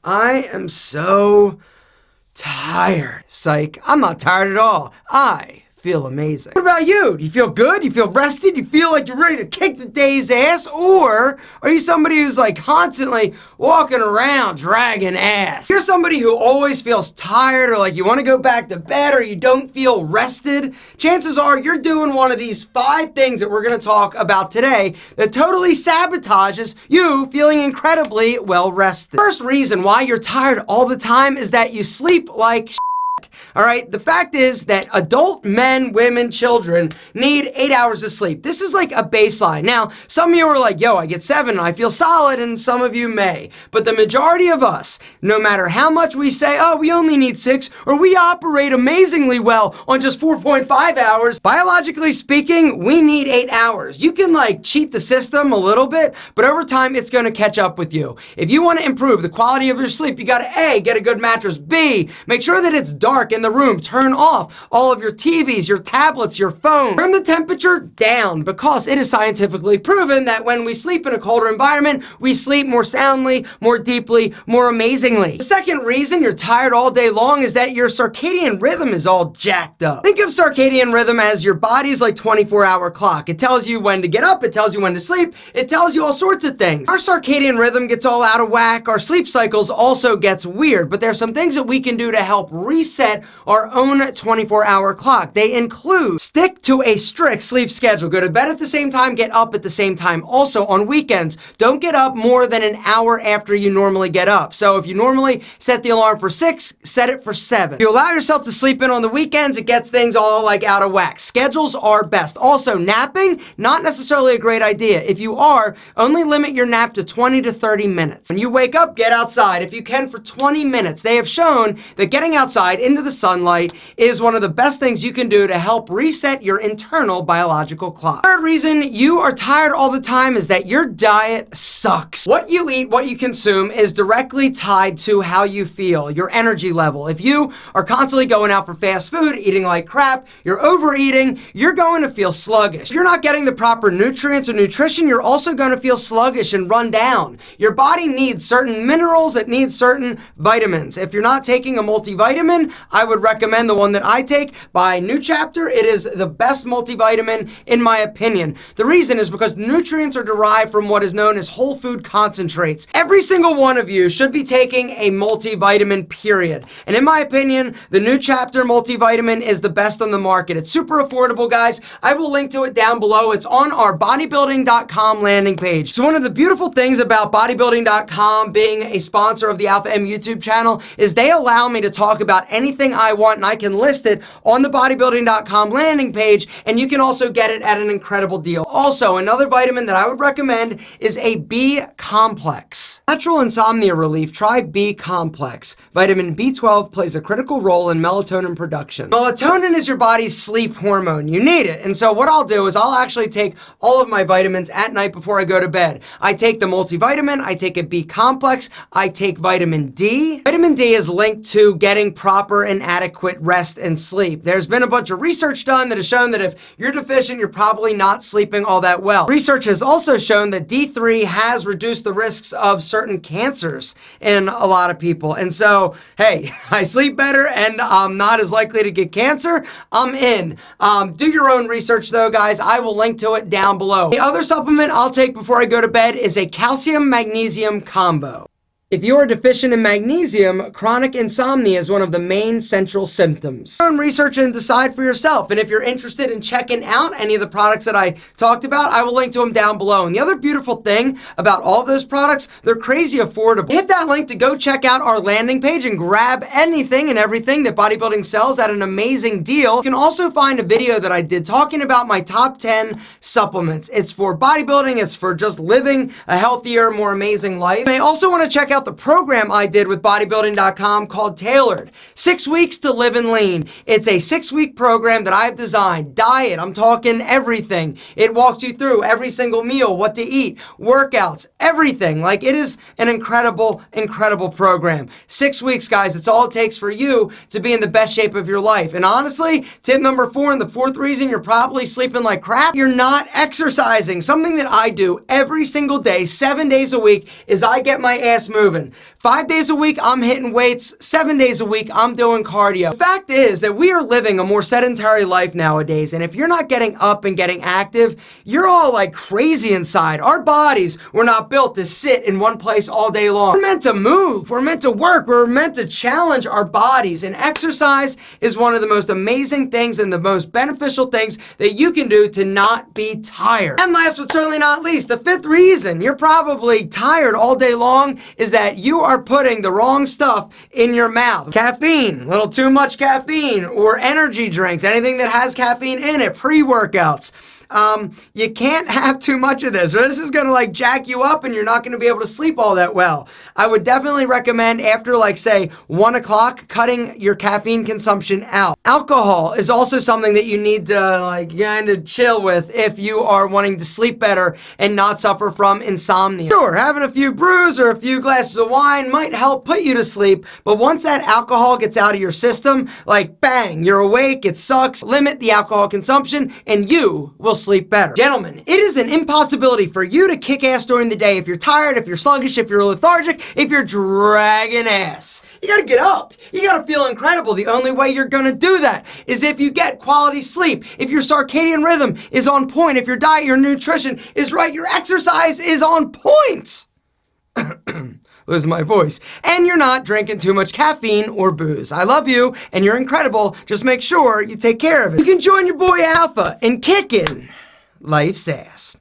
I am so tired. Psych, I'm not tired at all. I feel amazing. What about you? Do you feel good? You feel rested? You feel like you're ready to kick the day's ass? Or are you somebody who's like constantly walking around dragging ass? You're somebody who always feels tired, or like you want to go back to bed, or you don't feel rested. Chances are you're doing one of these 5 things that we're going to talk about today that totally sabotages you feeling incredibly well rested. First reason why you're tired all the time is that you sleep like shit. All right, the fact is that adult men, women, children need 8 hours of sleep. This is like a baseline. Now, some of you are like, yo, I get 7 and I feel solid, and some of you may. But the majority of us, no matter how much we say, oh, we only need 6, or we operate amazingly well on just 4.5 hours, biologically speaking, we need 8 hours. You can like cheat the system a little bit, but over time, it's going to catch up with you. If you want to improve the quality of your sleep, you got to A, get a good mattress, B, make sure that it's dark in the room. Turn off all of your TVs, your tablets, your phone. Turn the temperature down, because it is scientifically proven that when we sleep in a colder environment, we sleep more soundly, more deeply, more amazingly. The second reason you're tired all day long is that your circadian rhythm is all jacked up. Think of circadian rhythm as your body's like 24-hour clock. It tells you when to get up, it tells you when to sleep, it tells you all sorts of things. Our circadian rhythm gets all out of whack, our sleep cycles also gets weird, but there's some things that we can do to help reset our own 24-hour clock. They include stick to a strict sleep schedule. Go to bed at the same time, get up at the same time. Also, on weekends, don't get up more than an hour after you normally get up. So if you normally set the alarm for 6, set it for 7. If you allow yourself to sleep in on the weekends, it gets things all like out of whack. Schedules are best. Also, napping, not necessarily a great idea. If you are, only limit your nap to 20 to 30 minutes. When you wake up, get outside. If you can, for 20 minutes. They have shown that getting outside into the sunlight is one of the best things you can do to help reset your internal biological clock. Third reason you are tired all the time is that your diet sucks. What you eat, what you consume is directly tied to how you feel, your energy level. If you are constantly going out for fast food, eating like crap, you're overeating, you're going to feel sluggish. If you're not getting the proper nutrients or nutrition, you're also going to feel sluggish and run down. Your body needs certain minerals, it needs certain vitamins. If you're not taking a multivitamin, I would recommend the one that I take by New Chapter. It is the best multivitamin in my opinion. The reason is because nutrients are derived from what is known as whole food concentrates. Every single one of you should be taking a multivitamin, period. And in my opinion, the New Chapter multivitamin is the best on the market. It's super affordable, guys. I will link to it down below. It's on our bodybuilding.com landing page. So one of the beautiful things about bodybuilding.com being a sponsor of the AlphaM YouTube channel is they allow me to talk about anything I want, and I can list it on the bodybuilding.com landing page, and you can also get it at an incredible deal. Also, another vitamin that I would recommend is a BComplex. Natural insomnia relief, try BComplex. Vitamin B12 plays a critical role in melatonin production. Melatonin is your body's sleep hormone. You need it. And so what I'll do is I'll actually take all of my vitamins at night before I go to bed. I take the multivitamin, I take a BComplex, I take vitamin D. Vitamin D is linked to getting proper and adequate rest and sleep. There's been a bunch of research done that has shown that if you're deficient, you're probably not sleeping all that well. Research has also shown that D3 has reduced the risks of certain cancers in a lot of people. And so, hey, I sleep better and I'm not as likely to get cancer. I'm in. Do your own research though, guys. I will link to it down below. The other supplement I'll take before I go to bed is a calcium magnesium combo. If you are deficient in magnesium, chronic insomnia is one of the main central symptoms. Do your own research and decide for yourself. And if you're interested in checking out any of the products that I talked about, I will link to them down below. And the other beautiful thing about all of those products, they're crazy affordable. Hit that link to go check out our landing page and grab anything and everything that bodybuilding sells at an amazing deal. You can also find a video that I did talking about my top 10 supplements. It's for bodybuilding, it's for just living a healthier, more amazing life. You may also want to check out the program I did with bodybuilding.com called Tailored. 6 weeks to live and lean. It's a 6-week program that I've designed. Diet, I'm talking everything. It walks you through every single meal, what to eat, workouts, everything. Like, it is an incredible, incredible program. 6 weeks, guys. It's all it takes for you to be in the best shape of your life. And honestly, tip number 4, and the 4th reason you're probably sleeping like crap, you're not exercising. Something that I do every single day, 7 days a week, is I get my ass moving. moving. 5 days a week, I'm hitting weights. 7 days a week, I'm doing cardio. The fact is that we are living a more sedentary life nowadays, and if you're not getting up and getting active, you're all like crazy inside. Our bodies were not built to sit in one place all day long. We're meant to move. We're meant to work. We're meant to challenge our bodies, and exercise is one of the most amazing things and the most beneficial things that you can do to not be tired. And last but certainly not least, the fifth reason you're probably tired all day long is that you are putting the wrong stuff in your mouth. Caffeine, a little too much caffeine, or energy drinks, anything that has caffeine in it, pre-workouts. You can't have too much of this, or this is gonna like jack you up and you're not gonna be able to sleep all that well. I would definitely recommend after like say 1 o'clock, cutting your caffeine consumption out. Alcohol is also something that you need to like kind of chill with if you are wanting to sleep better and not suffer from insomnia. Sure, having a few brews or a few glasses of wine might help put you to sleep, but once that alcohol gets out of your system, like bang, you're awake, it sucks. Limit the alcohol consumption and you will sleep better. Gentlemen, it is an impossibility for you to kick ass during the day if you're tired, if you're sluggish, if you're lethargic, if you're dragging ass. You gotta get up. You gotta feel incredible. The only way you're gonna do that is if you get quality sleep, if your circadian rhythm is on point, if your diet, your nutrition is right, your exercise is on point. Lose my voice. And you're not drinking too much caffeine or booze. I love you, and you're incredible. Just make sure you take care of it. You can join your boy Alpha in kicking life's ass.